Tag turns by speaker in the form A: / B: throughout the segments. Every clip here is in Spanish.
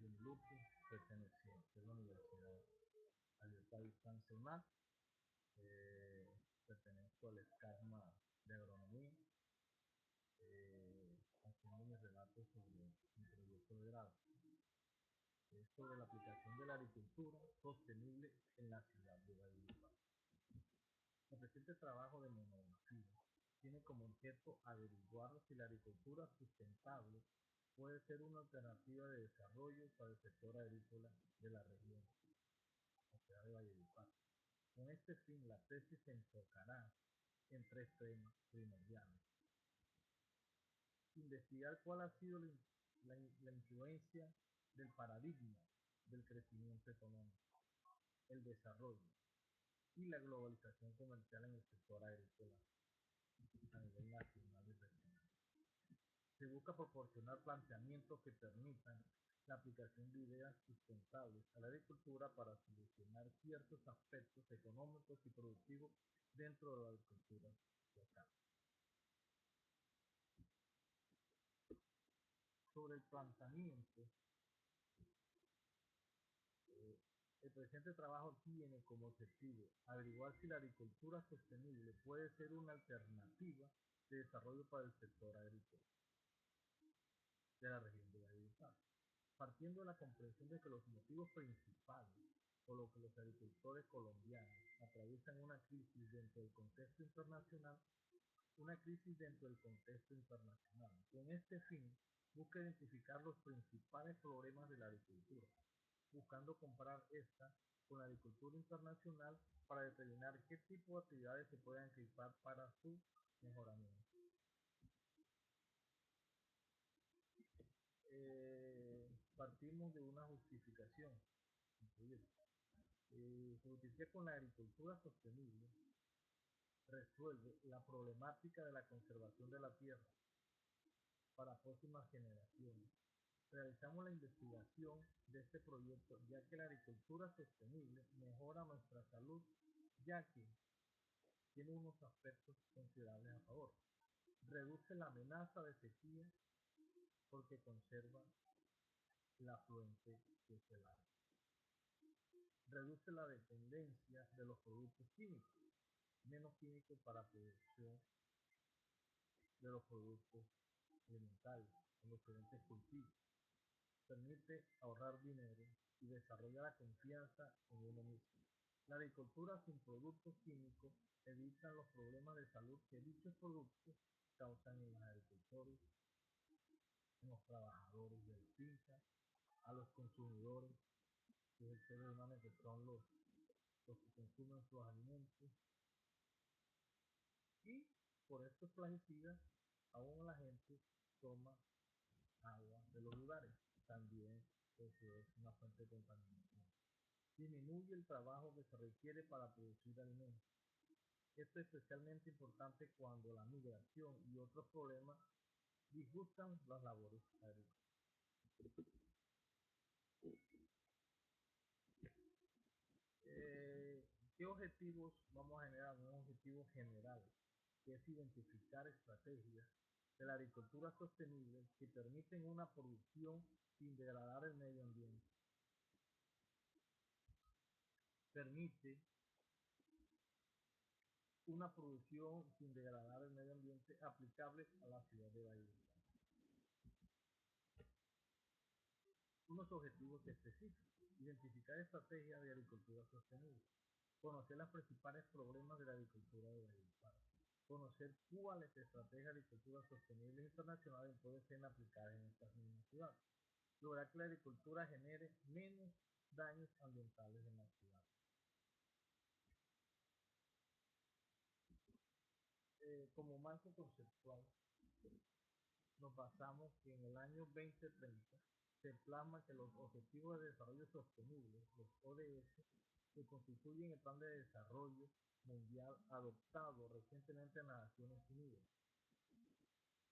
A: de mi luquez, perteneciente a la Universidad Abierta a Distancia UNAC. Pertenezco al escagma de agronomía, haciendo mi relato sobre mi proyecto de grado. Es sobre la aplicación de la agricultura sostenible en la ciudad de Valledupar. El presente trabajo de monografía tiene como objeto averiguar si la agricultura sustentable puede ser una alternativa de desarrollo para el sector agrícola de la región, la ciudad de Valledupar. Con este fin, la tesis se enfocará en tres temas primordiales. Investigar cuál ha sido la influencia del paradigma del crecimiento económico, el desarrollo y la globalización comercial en el sector agrícola a nivel nacional y regional. Se busca proporcionar planteamientos que permitan la aplicación de ideas sustentables a la agricultura para solucionar ciertos aspectos económicos y productivos dentro de la agricultura local. Sobre el planteamiento, el presente trabajo tiene como objetivo averiguar si la agricultura sostenible puede ser una alternativa de desarrollo para el sector agrícola de la región de Valledupar, partiendo de la comprensión de que los motivos principales por los que los agricultores colombianos atraviesan una crisis dentro del contexto internacional, Con este fin, busca identificar los principales problemas de la agricultura, buscando comparar esta con la agricultura internacional para determinar qué tipo de actividades se pueden equipar para su mejoramiento. Partimos de una justificación. Se justifica con la agricultura sostenible, resuelve la problemática de la conservación de la tierra para próximas generaciones. Realizamos la investigación de este proyecto ya que la agricultura sostenible mejora nuestra salud, ya que tiene unos aspectos considerables a favor. Reduce la amenaza de sequía porque conserva la fuente que es el agua. Reduce la dependencia de los productos químicos, menos químicos para producción de los productos alimentarios, en los diferentes cultivos. Permite ahorrar dinero y desarrolla la confianza en uno mismo. La agricultura sin productos químicos evita los problemas de salud que dichos productos causan en los agricultores, en los trabajadores de la finca, a los consumidores, que es el ser humano, que son los que consumen sus alimentos, y por estos plaguicidas aún la gente toma agua de los lugares. También eso es una fuente de contaminación. Disminuye el trabajo que se requiere para producir alimentos. Esto es especialmente importante cuando la migración y otros problemas disgustan las labores agrícolas. ¿Qué objetivos vamos a generar? Un objetivo general, que es identificar estrategias de la agricultura sostenible que permiten una producción sin degradar el medio ambiente. Permite una producción sin degradar el medio ambiente aplicable a la ciudad de Valledupar. Unos objetivos específicos: identificar estrategias de agricultura sostenible, conocer los principales problemas de la agricultura de Valledupar, conocer cuáles estrategias de agricultura sostenible internacionales pueden ser aplicadas en estas mismas ciudades, lograr que la agricultura genere menos daños ambientales en la ciudad. Como marco conceptual, nos basamos que en el año 2030 se plasma que los Objetivos de Desarrollo Sostenible, los ODS, que constituyen el Plan de Desarrollo Mundial adoptado recientemente en las Naciones Unidas.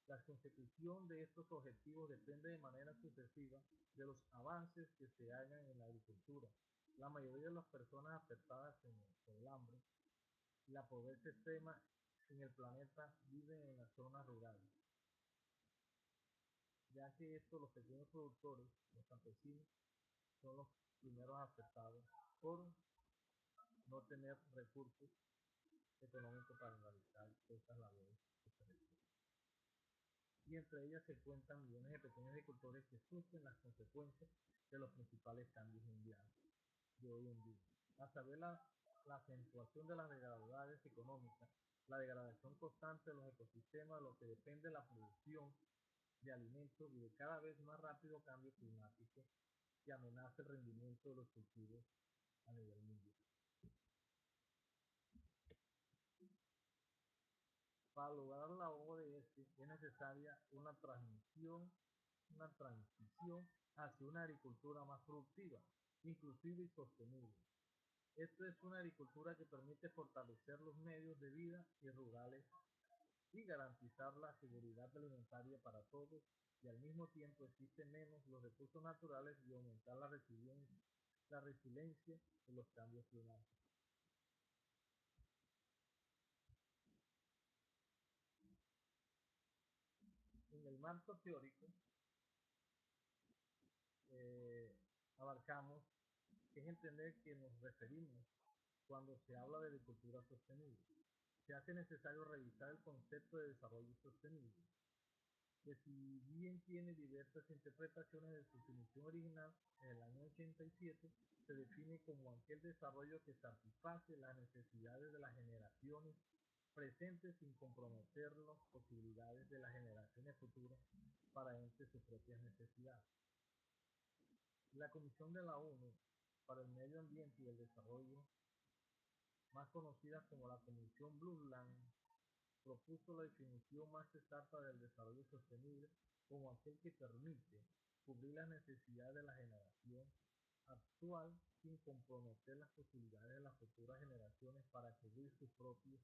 A: La consecución de estos objetivos depende de manera sucesiva de los avances que se hagan en la agricultura. La mayoría de las personas afectadas por el hambre y la pobreza extrema en el planeta viven en las zonas rurales, ya ya que esto los pequeños productores, los campesinos, son los primeros afectados por no tener recursos económicos para realizar estas labores. Y entre ellas se cuentan millones de pequeños agricultores que sufren las consecuencias de los principales cambios mundiales de hoy en día. A saber, la acentuación de las desigualdades económicas, la degradación constante de los ecosistemas, de lo que depende de la producción de alimentos y de cada vez más rápido cambio climático que amenaza el rendimiento de los cultivos a nivel mundial. Para lograr la ODS es necesaria una transición hacia una agricultura más productiva, inclusiva y sostenible. Esto es una agricultura que permite fortalecer los medios de vida y rurales y garantizar la seguridad alimentaria para todos, y al mismo tiempo existe menos los recursos naturales y aumentar la resiliencia de los cambios climáticos. En el marco teórico eh, abarcamos que es entender que nos referimos cuando se habla de agricultura sostenible. Se hace necesario revisar el concepto de desarrollo sostenible, que si bien tiene diversas interpretaciones de su definición original, en el año 87 se define como aquel desarrollo que satisface las necesidades de las generaciones presentes sin comprometer las posibilidades de las generaciones futuras para entre sus propias necesidades. La Comisión de la ONU para el Medio Ambiente y el Desarrollo, más conocida como la Comisión Brundtland, propuso la definición más exacta del desarrollo sostenible como aquel que permite cubrir las necesidades de la generación actual sin comprometer las posibilidades de las futuras generaciones para cubrir sus propias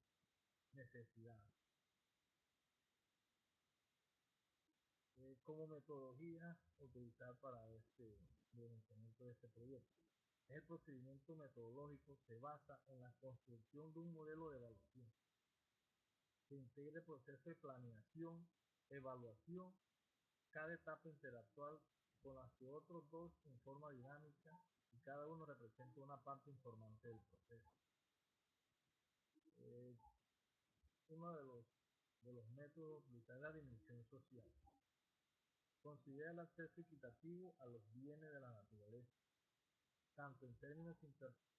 A: necesidades. Como metodología utilizar para este desarrollo de este proyecto. El procedimiento metodológico se basa en la construcción de un modelo de evaluación que integre el proceso de planeación, evaluación, cada etapa interactual con las que otros dos en forma dinámica y cada uno representa una parte informante del proceso. Uno de los métodos es la dimensión social. Considera el acceso equitativo a los bienes de la naturaleza, tanto en términos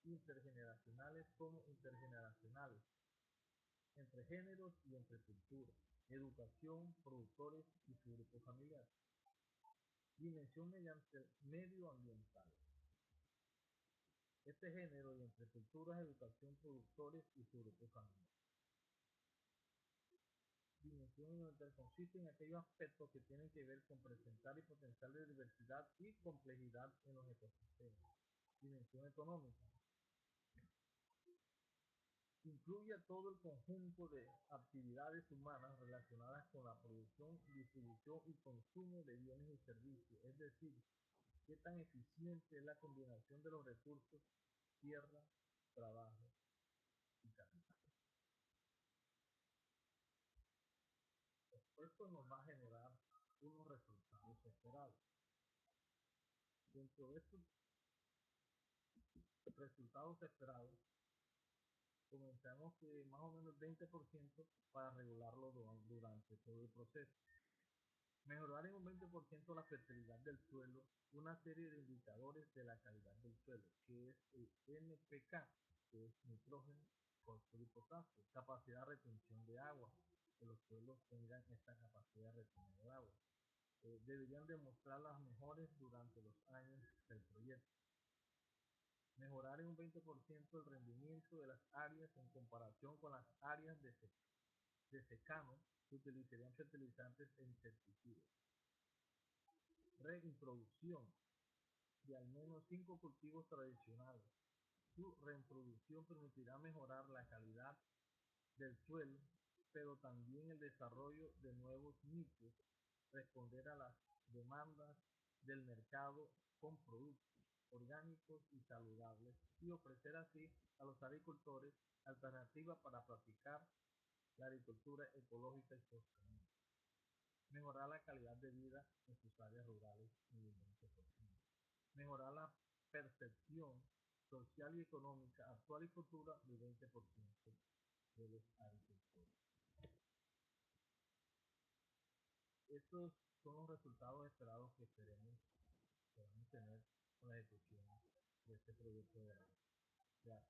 A: intergeneracionales como intergeneracionales, entre géneros y entre culturas, educación, productores y su grupo familiar. Dimensión mediante el medioambiental. Este género y entre culturas, educación, productores y su grupo familiar. Dimensión medioambiental consiste en aquellos aspectos que tienen que ver con presentar y potenciar la diversidad y complejidad en los ecosistemas. Dimensión económica. Incluye a todo el conjunto de actividades humanas relacionadas con la producción, distribución y consumo de bienes y servicios, es decir, qué tan eficiente es la combinación de los recursos, tierra, trabajo y capital. Esto nos va a generar unos resultados esperados. Dentro de estos resultados esperados, comenzamos que más o menos 20% para regularlo durante todo el proceso. Mejorar en un 20% la fertilidad del suelo, una serie de indicadores de la calidad del suelo, que es el NPK, que es nitrógeno, fósforo y potasio, capacidad de retención de agua, que los suelos tengan esta capacidad de retener el agua. Deberían demostrar las mejores durante los años del proyecto. Mejorar en un 20% el rendimiento de las áreas en comparación con las áreas de secano que utilizarían fertilizantes e insecticidas. Reintroducción de al menos 5 cultivos tradicionales. Su reintroducción permitirá mejorar la calidad del suelo, pero también el desarrollo de nuevos nichos, responder a las demandas del mercado con productos orgánicos y saludables y ofrecer así a los agricultores alternativas para practicar la agricultura ecológica y sostenible. Mejorar la la calidad de vida en sus áreas rurales y de 20%. Mejorar la percepción social y económica actual y futura del 20% de los agricultores. Estos son los resultados esperados que esperamos tener con la ejecución de este proyecto de ley.